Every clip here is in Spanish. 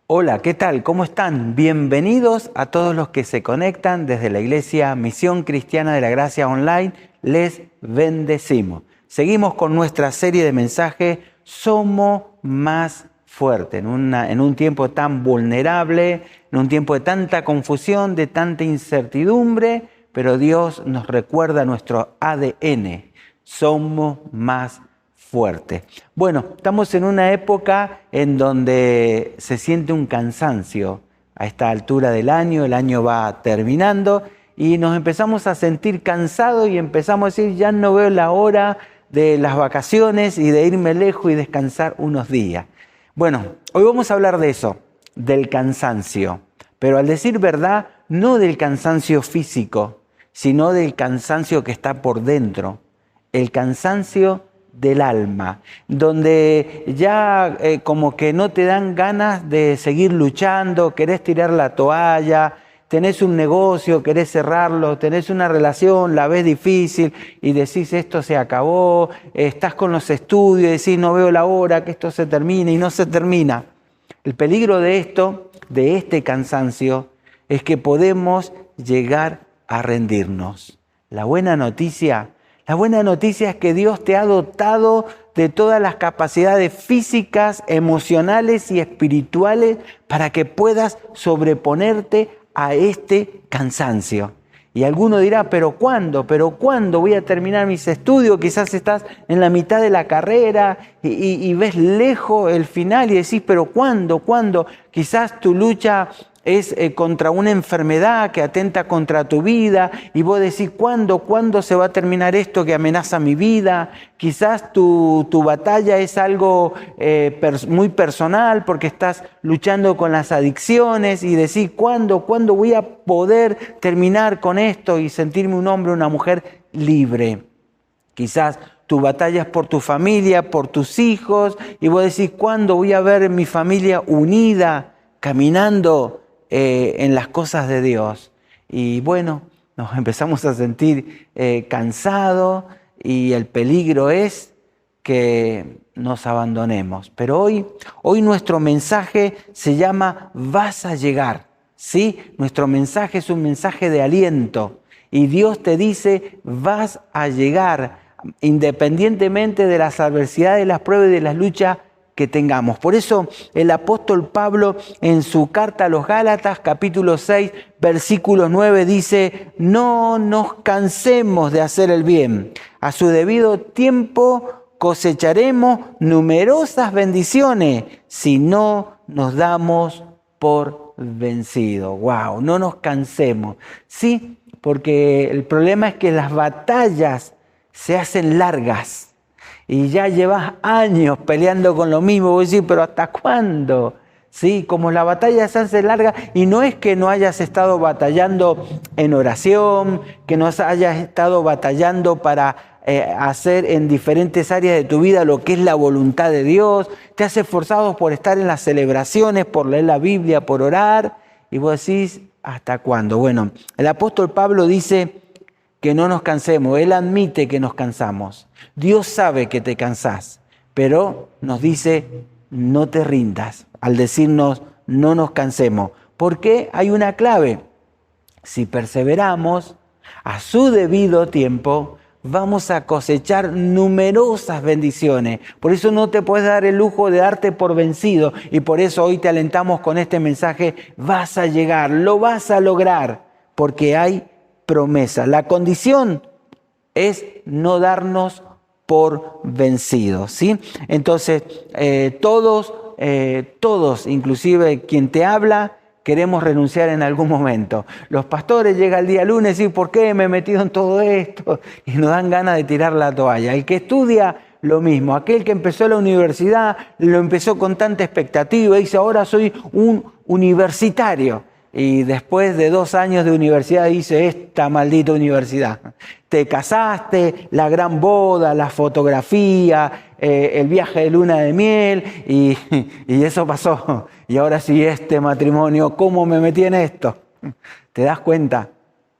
Hola, ¿qué tal? ¿Cómo están? Bienvenidos a todos los que se conectan desde la Iglesia Misión Cristiana de la Gracia Online. Les bendecimos. Seguimos con nuestra serie de mensajes Somos Más Fuertes. En un tiempo tan vulnerable, en un tiempo de tanta confusión, de tanta incertidumbre, pero Dios nos recuerda nuestro ADN. Somos más fuerte. Bueno, estamos en una época en donde se siente un cansancio a esta altura del año, el año va terminando y nos empezamos a sentir cansados y empezamos a decir, ya no veo la hora de las vacaciones y de irme lejos y descansar unos días. Bueno, hoy vamos a hablar de eso, del cansancio, pero al decir verdad, no del cansancio físico, sino del cansancio que está por dentro, el cansancio del alma, donde ya como que no te dan ganas de seguir luchando, querés tirar la toalla, tenés un negocio, querés cerrarlo, tenés una relación, la ves difícil y decís esto se acabó, estás con los estudios y decís no veo la hora que esto se termine y no se termina. El peligro de esto, de este cansancio, es que podemos llegar a rendirnos. La buena noticia es que Dios te ha dotado de todas las capacidades físicas, emocionales y espirituales para que puedas sobreponerte a este cansancio. Y alguno dirá, ¿pero cuándo? ¿Pero cuándo voy a terminar mis estudios? Quizás estás en la mitad de la carrera y ves lejos el final y decís, ¿pero cuándo? ¿Cuándo? Quizás tu lucha es contra una enfermedad que atenta contra tu vida y vos decís, ¿cuándo se va a terminar esto que amenaza mi vida? Quizás tu batalla es algo muy personal porque estás luchando con las adicciones y decís, ¿cuándo voy a poder terminar con esto y sentirme un hombre o una mujer libre? Quizás tu batalla es por tu familia, por tus hijos y vos decís, ¿cuándo voy a ver mi familia unida, caminando en las cosas de Dios? Y bueno, nos empezamos a sentir cansados y el peligro es que nos abandonemos. Pero hoy nuestro mensaje se llama Vas a llegar, ¿sí? Nuestro mensaje es un mensaje de aliento y Dios te dice vas a llegar independientemente de las adversidades, de las pruebas y de las luchas que tengamos. Por eso el apóstol Pablo en su carta a los Gálatas, capítulo 6, versículo 9, dice, no nos cansemos de hacer el bien. A su debido tiempo cosecharemos numerosas bendiciones si no nos damos por vencidos. ¡Wow! No nos cansemos. Sí, porque el problema es que las batallas se hacen largas. Y ya llevas años peleando con lo mismo. Vos decís, ¿pero hasta cuándo? Sí, como la batalla se hace larga, y no es que no hayas estado batallando en oración, que no hayas estado batallando para hacer en diferentes áreas de tu vida lo que es la voluntad de Dios. Te has esforzado por estar en las celebraciones, por leer la Biblia, por orar. Y vos decís, ¿hasta cuándo? Bueno, el apóstol Pablo dice que no nos cansemos. Él admite que nos cansamos. Dios sabe que te cansás, pero nos dice, no te rindas, al decirnos, no nos cansemos. Porque hay una clave. Si perseveramos, a su debido tiempo, vamos a cosechar numerosas bendiciones. Por eso no te puedes dar el lujo de darte por vencido. Y por eso hoy te alentamos con este mensaje, vas a llegar, lo vas a lograr, porque hay promesa. La condición es no darnos por vencidos, ¿sí? Entonces, todos, inclusive quien te habla, queremos renunciar en algún momento. Los pastores llegan el día lunes y dicen, ¿por qué me he metido en todo esto? Y nos dan ganas de tirar la toalla. El que estudia, lo mismo. Aquel que empezó la universidad, lo empezó con tanta expectativa y dice, ahora soy un universitario. Y después de 2 años de universidad dice, esta maldita universidad. Te casaste, la gran boda, la fotografía, el viaje de luna de miel y eso pasó. Y ahora sí, este matrimonio, ¿cómo me metí en esto? ¿Te das cuenta?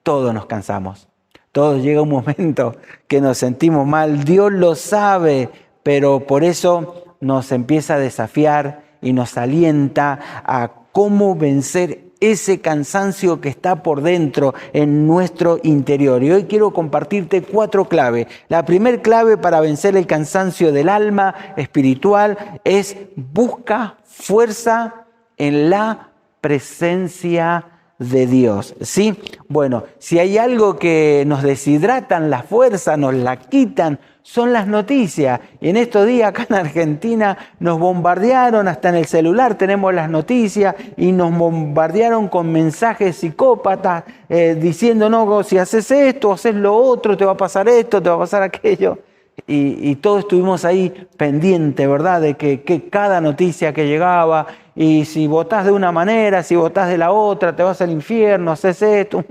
Todos nos cansamos. Todos llega un momento que nos sentimos mal. Dios lo sabe, pero por eso nos empieza a desafiar y nos alienta a cómo vencer ese cansancio que está por dentro en nuestro interior. Y hoy quiero compartirte 4 claves. La primera clave para vencer el cansancio del alma espiritual es: busca fuerza en la presencia de Dios. ¿Sí? Bueno, si hay algo que nos deshidratan la fuerza, nos la quitan, son las noticias. Y en estos días acá en Argentina nos bombardearon, hasta en el celular tenemos las noticias, y nos bombardearon con mensajes psicópatas diciendo: no, si haces esto, haces lo otro, te va a pasar esto, te va a pasar aquello. Y todos estuvimos ahí pendientes, ¿verdad? De que cada noticia que llegaba, y si votás de una manera, si votás de la otra, te vas al infierno, haces esto.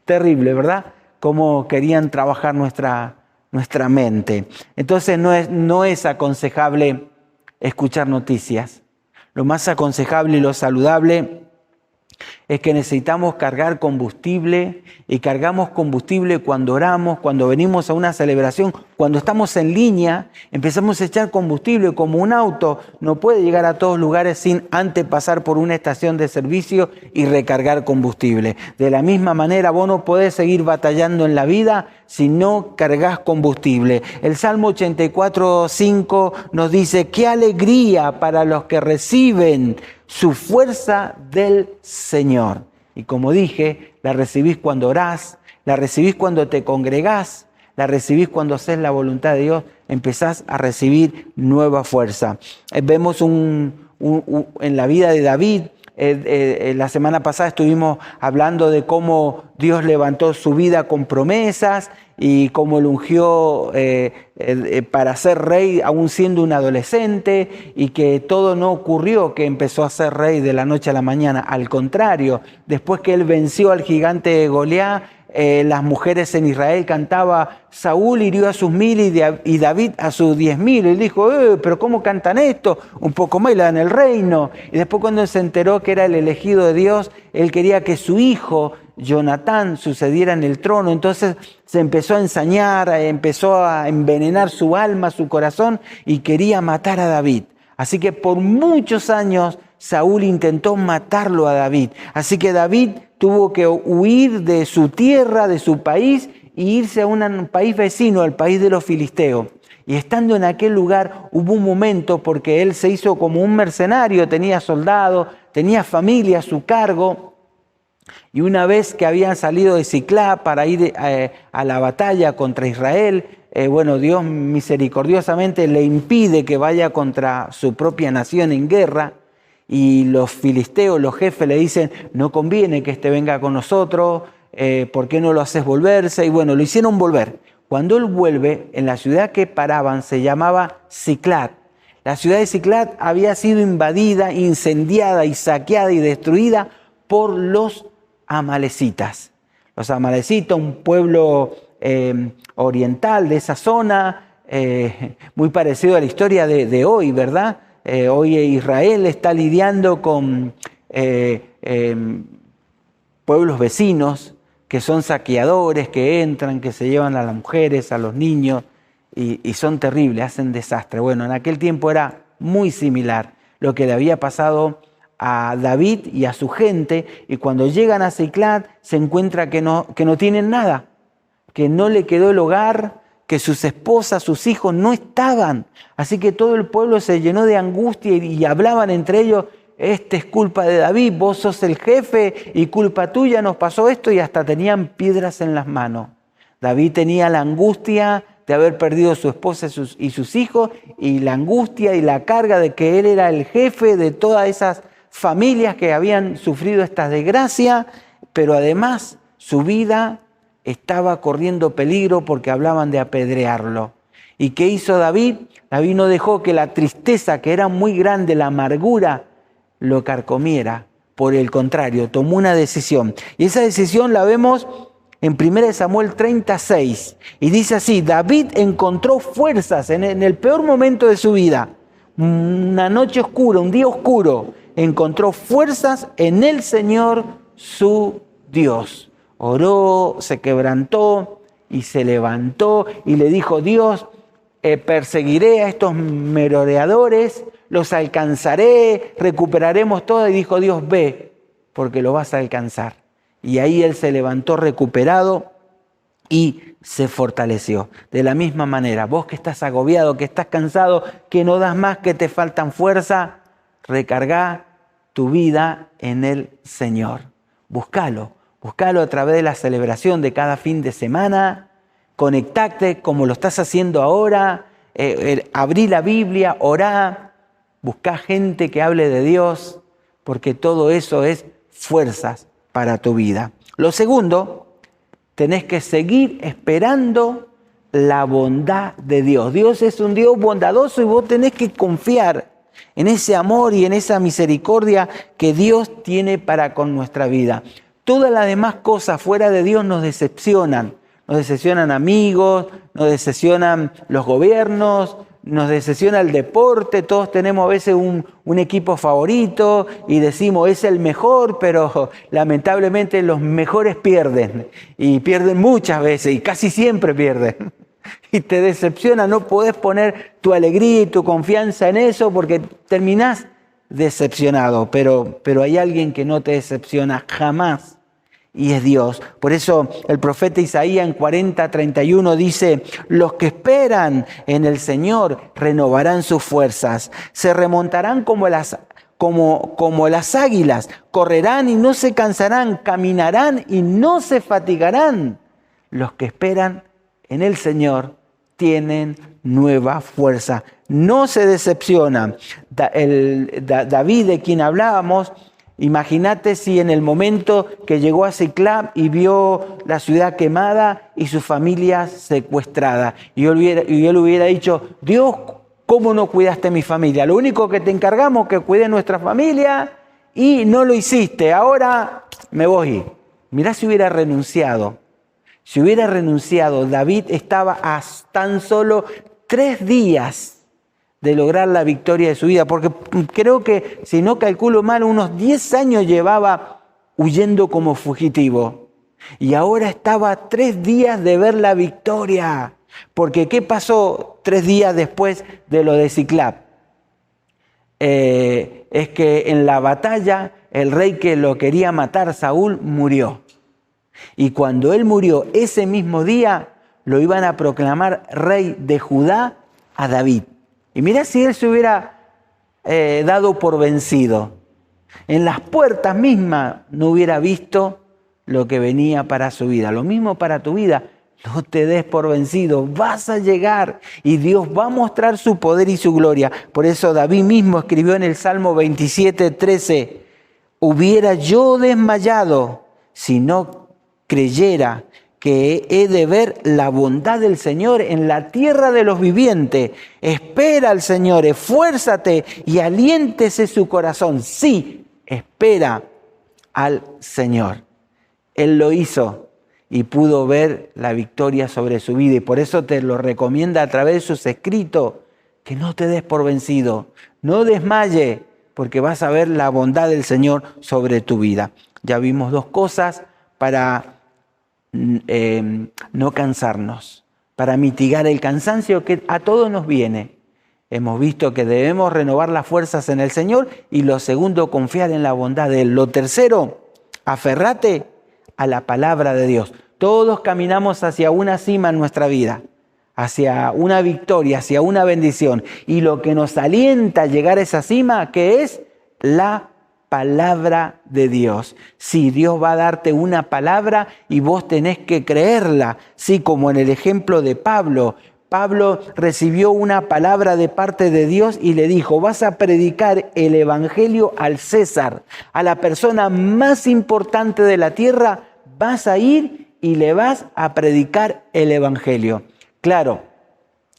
Terrible, ¿verdad? Cómo querían trabajar nuestra mente. Entonces no es aconsejable escuchar noticias. Lo más aconsejable y lo saludable es que necesitamos cargar combustible, y cargamos combustible cuando oramos, cuando venimos a una celebración, cuando estamos en línea, empezamos a echar combustible. Como un auto no puede llegar a todos lugares sin antes pasar por una estación de servicio y recargar combustible. De la misma manera, vos no podés seguir batallando en la vida si no cargas combustible. El Salmo 84:5 nos dice: qué alegría para los que reciben su fuerza del Señor. Y como dije, la recibís cuando orás, la recibís cuando te congregás, la recibís cuando haces la voluntad de Dios, empezás a recibir nueva fuerza. Vemos en la vida de David. La semana pasada estuvimos hablando de cómo Dios levantó su vida con promesas y cómo lo ungió para ser rey aún siendo un adolescente, y que todo no ocurrió que empezó a ser rey de la noche a la mañana. Al contrario, después que él venció al gigante Goliat, las mujeres en Israel cantaban: Saúl hirió a sus 1000 y David a sus 10.000. Él dijo: pero ¿cómo cantan esto? Un poco más y le dan el reino. Y después, cuando se enteró que era el elegido de Dios, él quería que su hijo Jonatán sucediera en el trono. Entonces se empezó a ensañar, empezó a envenenar su alma, su corazón, y quería matar a David. Así que por muchos años Saúl intentó matarlo a David. Así que David tuvo que huir de su tierra, de su país, e irse a un país vecino, al país de los filisteos. Y estando en aquel lugar hubo un momento, porque él se hizo como un mercenario, tenía soldados, tenía familia a su cargo. Y una vez que habían salido de Siclá para ir a la batalla contra Israel, Dios misericordiosamente le impide que vaya contra su propia nación en guerra. Y los filisteos, los jefes, le dicen: no conviene que este venga con nosotros, ¿por qué no lo haces volverse? Y lo hicieron volver. Cuando él vuelve, en la ciudad que paraban se llamaba Siclat. La ciudad de Siclat había sido invadida, incendiada y saqueada y destruida por los amalecitas. Los amalecitas, un pueblo oriental de esa zona, muy parecido a la historia de hoy, ¿verdad? Hoy Israel está lidiando con pueblos vecinos que son saqueadores, que entran, que se llevan a las mujeres, a los niños, y son terribles, hacen desastre. En aquel tiempo era muy similar lo que le había pasado a David y a su gente, y cuando llegan a Siclat se encuentra que no tienen nada, que no le quedó el hogar, que sus esposas, sus hijos no estaban. Así que todo el pueblo se llenó de angustia y hablaban entre ellos: es culpa de David, vos sos el jefe y culpa tuya nos pasó esto, y hasta tenían piedras en las manos. David tenía la angustia de haber perdido a su esposa y sus hijos, y la angustia y la carga de que él era el jefe de todas esas familias que habían sufrido esta desgracia, pero además su vida estaba corriendo peligro porque hablaban de apedrearlo. ¿Y qué hizo David? David no dejó que la tristeza, que era muy grande, la amargura, lo carcomiera. Por el contrario, tomó una decisión. Y esa decisión la vemos en 1 Samuel 36. Y dice así: David encontró fuerzas en el peor momento de su vida. Una noche oscura, un día oscuro. Encontró fuerzas en el Señor su Dios. Oró, se quebrantó y se levantó y le dijo: Dios, perseguiré a estos merodeadores, los alcanzaré, recuperaremos todo. Y dijo Dios, ve, porque lo vas a alcanzar. Y ahí él se levantó recuperado y se fortaleció. De la misma manera, vos que estás agobiado, que estás cansado, que no das más, que te faltan fuerza, recargá tu vida en el Señor. Búscalo a través de la celebración de cada fin de semana. Conectate como lo estás haciendo ahora. Abrí la Biblia, orá. Buscá gente que hable de Dios, porque todo eso es fuerzas para tu vida. Lo segundo, tenés que seguir esperando la bondad de Dios. Dios es un Dios bondadoso y vos tenés que confiar en ese amor y en esa misericordia que Dios tiene para con nuestra vida. Todas las demás cosas fuera de Dios nos decepcionan. Nos decepcionan amigos, nos decepcionan los gobiernos, nos decepciona el deporte. Todos tenemos a veces un equipo favorito y decimos es el mejor, pero lamentablemente los mejores pierden. Y pierden muchas veces y casi siempre pierden. Y te decepciona, no podés poner tu alegría y tu confianza en eso porque terminás decepcionado. Pero hay alguien que no te decepciona jamás. Y es Dios. Por eso el profeta Isaías en 40:31 dice: los que esperan en el Señor renovarán sus fuerzas, se remontarán como las águilas, correrán y no se cansarán, caminarán y no se fatigarán. Los que esperan en el Señor tienen nueva fuerza, no se decepcionan. David, de quien hablábamos, imagínate si en el momento que llegó a Siclab y vio la ciudad quemada y su familia secuestrada. Y él hubiera dicho: Dios, ¿cómo no cuidaste mi familia? Lo único que te encargamos que cuide nuestra familia y no lo hiciste. Ahora me voy. Mirá si hubiera renunciado. Si hubiera renunciado, David estaba a tan solo 3 días de lograr la victoria de su vida, porque creo que, si no calculo mal, unos 10 años llevaba huyendo como fugitivo. Y ahora estaba a 3 días de ver la victoria. Porque ¿qué pasó 3 días después de lo de Siclab? Es que en la batalla el rey que lo quería matar, Saúl, murió. Y cuando él murió, ese mismo día lo iban a proclamar rey de Judá a David. Y mirá si él se hubiera dado por vencido. En las puertas mismas no hubiera visto lo que venía para su vida. Lo mismo para tu vida. No te des por vencido. Vas a llegar y Dios va a mostrar su poder y su gloria. Por eso David mismo escribió en el Salmo 27:13: hubiera yo desmayado si no creyera que he de ver la bondad del Señor en la tierra de los vivientes. Espera al Señor, esfuérzate y aliéntese su corazón. Sí, espera al Señor. Él lo hizo y pudo ver la victoria sobre su vida. Y por eso te lo recomienda a través de sus escritos, que no te des por vencido, no desmaye, porque vas a ver la bondad del Señor sobre tu vida. Ya vimos 2 cosas para no cansarnos, para mitigar el cansancio que a todos nos viene. Hemos visto que debemos renovar las fuerzas en el Señor, y lo segundo, confiar en la bondad de Él. Lo tercero, aferrate a la palabra de Dios. Todos caminamos hacia una cima en nuestra vida, hacia una victoria, hacia una bendición. Y lo que nos alienta a llegar a esa cima, ¿qué es? La palabra de Dios. Sí, Dios va a darte una palabra y vos tenés que creerla. Sí, como en el ejemplo de Pablo. Pablo recibió una palabra de parte de Dios y le dijo: vas a predicar el evangelio al César, a la persona más importante de la tierra, vas a ir y le vas a predicar el evangelio. Claro,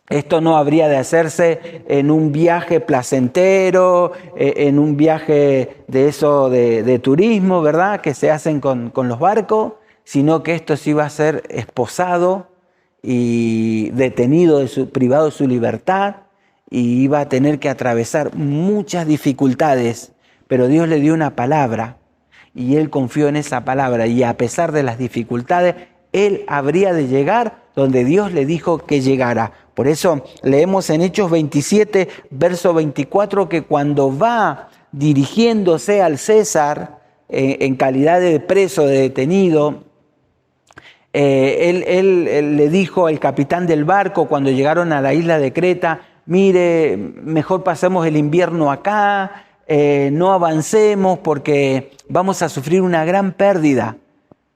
esto no habría de hacerse en un viaje placentero, en un viaje de turismo, ¿verdad?, que se hacen con los barcos, sino que esto sí iba a ser esposado y detenido, privado de su libertad, y iba a tener que atravesar muchas dificultades. Pero Dios le dio una palabra y él confió en esa palabra, y a pesar de las dificultades, él habría de llegar donde Dios le dijo que llegara. Por eso leemos en Hechos 27, verso 24, que cuando va dirigiéndose al César en calidad de preso, de detenido, él le dijo al capitán del barco cuando llegaron a la isla de Creta: mire, mejor pasemos el invierno acá, no avancemos porque vamos a sufrir una gran pérdida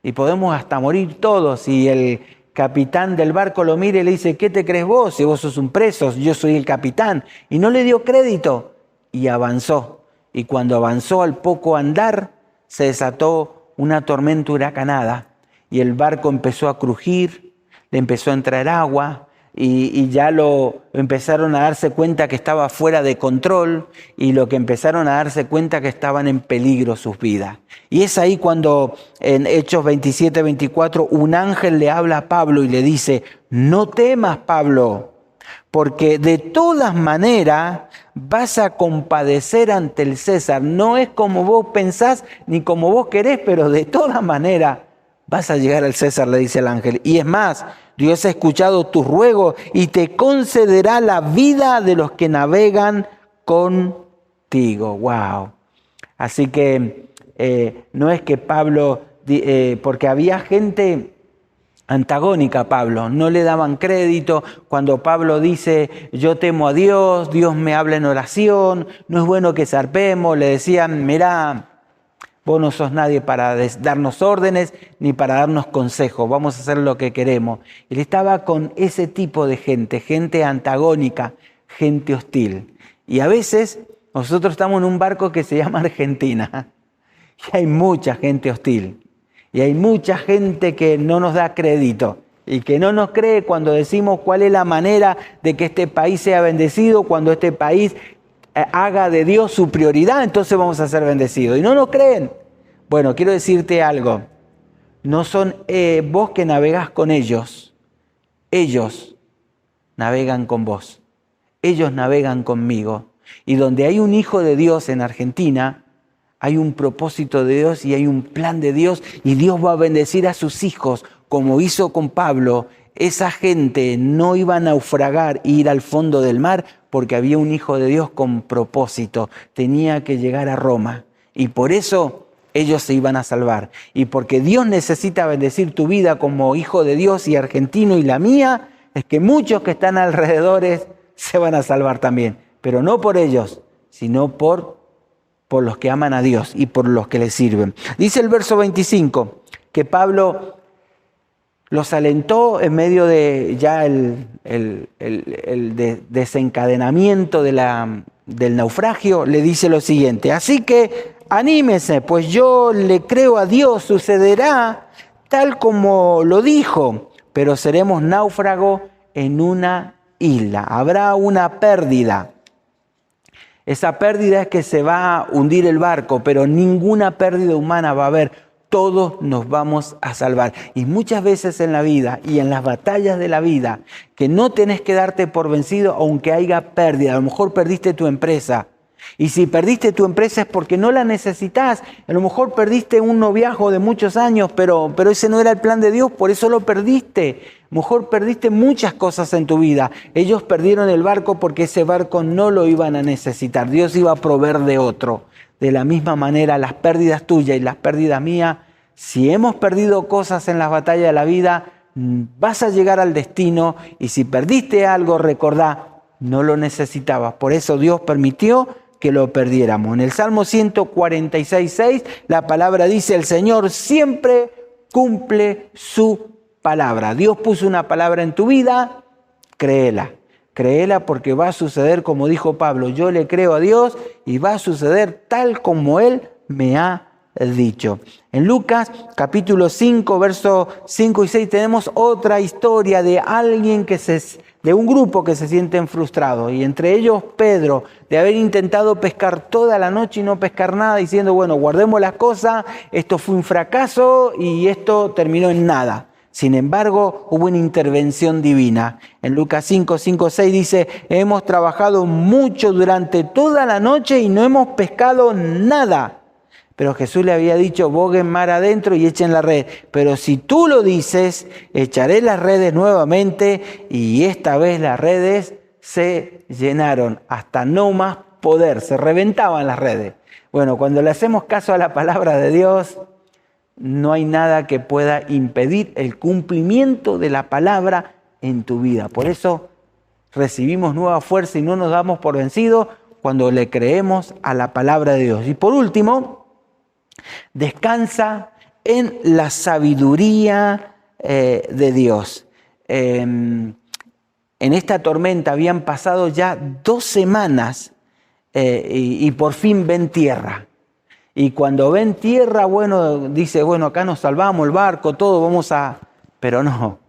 y podemos hasta morir todos. Y el capitán del barco lo mira y le dice: ¿qué te crees vos? Si vos sos un preso, yo soy el capitán. Y no le dio crédito y avanzó. Y cuando avanzó, al poco andar, se desató una tormenta huracanada y el barco empezó a crujir, le empezó a entrar agua y ya empezaron a darse cuenta que estaba fuera de control, y lo que empezaron a darse cuenta que estaban en peligro sus vidas. Y es ahí cuando en Hechos 27, 24 un ángel le habla a Pablo y le dice: no temas, Pablo, porque de todas maneras vas a compadecer ante el César. No es como vos pensás ni como vos querés, pero de todas maneras vas a llegar al César, le dice el ángel. Y es más, Dios ha escuchado tus ruegos y te concederá la vida de los que navegan contigo. ¡Wow! Así que no es que Pablo, porque había gente antagónica a Pablo, no le daban crédito. Cuando Pablo dice: yo temo a Dios, Dios me habla en oración, no es bueno que zarpemos, le decían: mirá, vos no sos nadie para darnos órdenes ni para darnos consejos, vamos a hacer lo que queremos. Él estaba con ese tipo de gente antagónica, gente hostil. Y a veces nosotros estamos en un barco que se llama Argentina y hay mucha gente hostil. Y hay mucha gente que no nos da crédito y que no nos cree cuando decimos cuál es la manera de que este país sea bendecido, cuando este país haga de Dios su prioridad, entonces vamos a ser bendecidos. Y no nos creen. Bueno, quiero decirte algo. No son vos que navegás con ellos. Ellos navegan con vos. Ellos navegan conmigo. Y donde hay un hijo de Dios en Argentina, hay un propósito de Dios y hay un plan de Dios, y Dios va a bendecir a sus hijos como hizo con Pablo. Esa gente no iba a naufragar e ir al fondo del mar porque había un hijo de Dios con propósito. Tenía que llegar a Roma y por eso ellos se iban a salvar. Y porque Dios necesita bendecir tu vida como hijo de Dios y argentino, y la mía, es que muchos que están alrededor se van a salvar también. Pero no por ellos, sino por los que aman a Dios y por los que le sirven. Dice el verso 25 que Pablo los alentó en medio de ya el desencadenamiento del naufragio. Le dice lo siguiente: así que anímese, pues yo le creo a Dios, sucederá tal como lo dijo, pero seremos náufragos en una isla, habrá una pérdida. Esa pérdida es que se va a hundir el barco, pero ninguna pérdida humana va a haber. Todos nos vamos a salvar. Y muchas veces en la vida y en las batallas de la vida, que no tenés que darte por vencido aunque haya pérdida. A lo mejor perdiste tu empresa. Y si perdiste tu empresa es porque no la necesitas. A lo mejor perdiste un noviazgo de muchos años, pero ese no era el plan de Dios, por eso lo perdiste. A lo mejor perdiste muchas cosas en tu vida. Ellos perdieron el barco porque ese barco no lo iban a necesitar. Dios iba a proveer de otro. De la misma manera, las pérdidas tuyas y las pérdidas mías, si hemos perdido cosas en las batallas de la vida, vas a llegar al destino, y si perdiste algo, recordá, no lo necesitabas. Por eso Dios permitió que lo perdiéramos. En el Salmo 146:6, la palabra dice: el Señor siempre cumple su palabra. Dios puso una palabra en tu vida, créela. Créela porque va a suceder como dijo Pablo: yo le creo a Dios y va a suceder tal como Él me ha dicho. En Lucas capítulo 5, versos 5 y 6 tenemos otra historia de alguien de un grupo que se sienten frustrados, y entre ellos Pedro, de haber intentado pescar toda la noche y no pescar nada, diciendo: bueno, guardemos las cosas, esto fue un fracaso y esto terminó en nada. Sin embargo, hubo una intervención divina. En Lucas 5, 6 dice: hemos trabajado mucho durante toda la noche y no hemos pescado nada, Pero Jesús le había dicho, boguen mar adentro y echen la red. Pero si tú lo dices, echaré las redes nuevamente, y esta vez las redes se llenaron hasta no más poder, se reventaban las redes. Bueno, cuando le hacemos caso a la palabra de Dios, no hay nada que pueda impedir el cumplimiento de la palabra en tu vida. Por eso recibimos nueva fuerza y no nos damos por vencidos cuando le creemos a la palabra de Dios. Y por último, descansa en la sabiduría de Dios. En esta tormenta habían pasado ya 2 semanas y por fin ven tierra. Y cuando ven tierra, bueno, dice, bueno, acá nos salvamos, el barco, todo, vamos a... Pero no,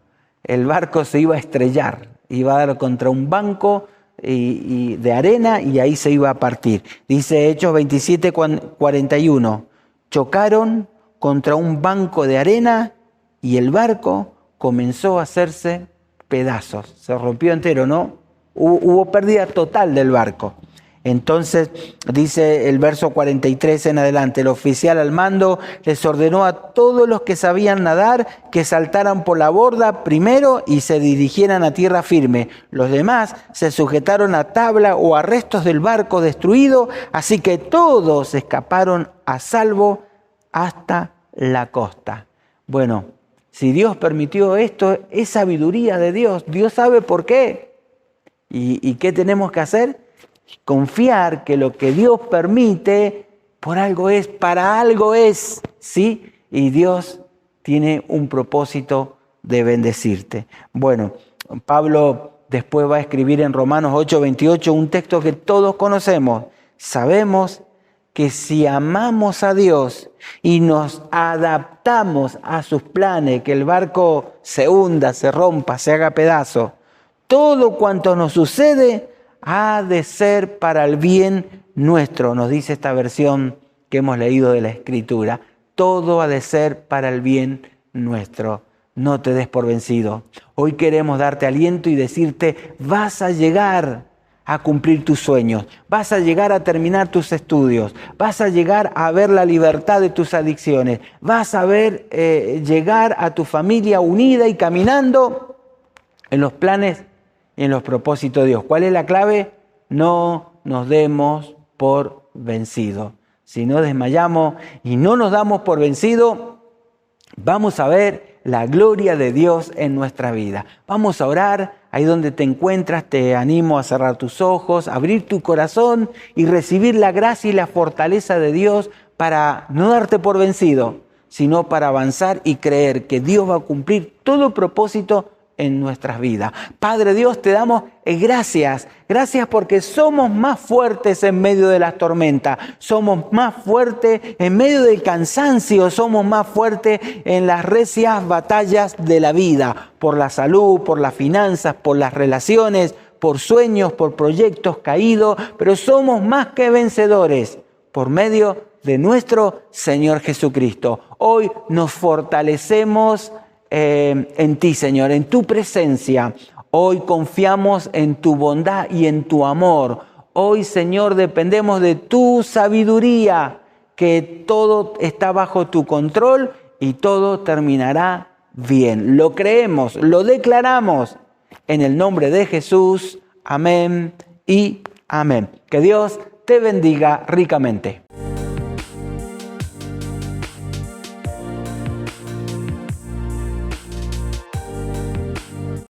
el barco se iba a estrellar, iba a dar contra un banco y de arena y ahí se iba a partir. Dice Hechos 27:41, chocaron contra un banco de arena y el barco comenzó a hacerse pedazos, se rompió entero, ¿no? Hubo pérdida total del barco. Entonces dice el verso 43 en adelante, el oficial al mando les ordenó a todos los que sabían nadar que saltaran por la borda primero y se dirigieran a tierra firme. Los demás se sujetaron a tabla o a restos del barco destruido, así que todos escaparon a salvo hasta la costa. Bueno, si Dios permitió esto, es sabiduría de Dios. Dios sabe por qué. ¿Y qué tenemos que hacer? Confiar que lo que Dios permite, por algo es, para algo es, ¿sí? Y Dios tiene un propósito de bendecirte. Bueno, Pablo después va a escribir en Romanos 8:28 un texto que todos conocemos. Sabemos que si amamos a Dios y nos adaptamos a sus planes, que el barco se hunda, se rompa, se haga pedazo, todo cuanto nos sucede ha de ser para el bien nuestro, nos dice esta versión que hemos leído de la Escritura. Todo ha de ser para el bien nuestro. No te des por vencido. Hoy queremos darte aliento y decirte, vas a llegar a cumplir tus sueños, vas a llegar a terminar tus estudios, vas a llegar a ver la libertad de tus adicciones, vas a ver llegar a tu familia unida y caminando en los planes y en los propósitos de Dios. ¿Cuál es la clave? No nos demos por vencidos. Si no desmayamos y no nos damos por vencidos, vamos a ver la gloria de Dios en nuestra vida. Vamos a orar. Ahí donde te encuentras, te animo a cerrar tus ojos, abrir tu corazón y recibir la gracia y la fortaleza de Dios para no darte por vencido, sino para avanzar y creer que Dios va a cumplir todo propósito en nuestras vidas. Padre Dios, te damos gracias. Gracias porque somos más fuertes en medio de las tormentas. Somos más fuertes en medio del cansancio. Somos más fuertes en las recias batallas de la vida. Por la salud, por las finanzas, por las relaciones, por sueños, por proyectos caídos. Pero somos más que vencedores por medio de nuestro Señor Jesucristo. Hoy nos fortalecemos en ti, Señor, en tu presencia. Hoy confiamos en tu bondad y en tu amor. Hoy, Señor, dependemos de tu sabiduría, que todo está bajo tu control y todo terminará bien. Lo creemos, lo declaramos en el nombre de Jesús. Amén y amén. Que Dios te bendiga ricamente.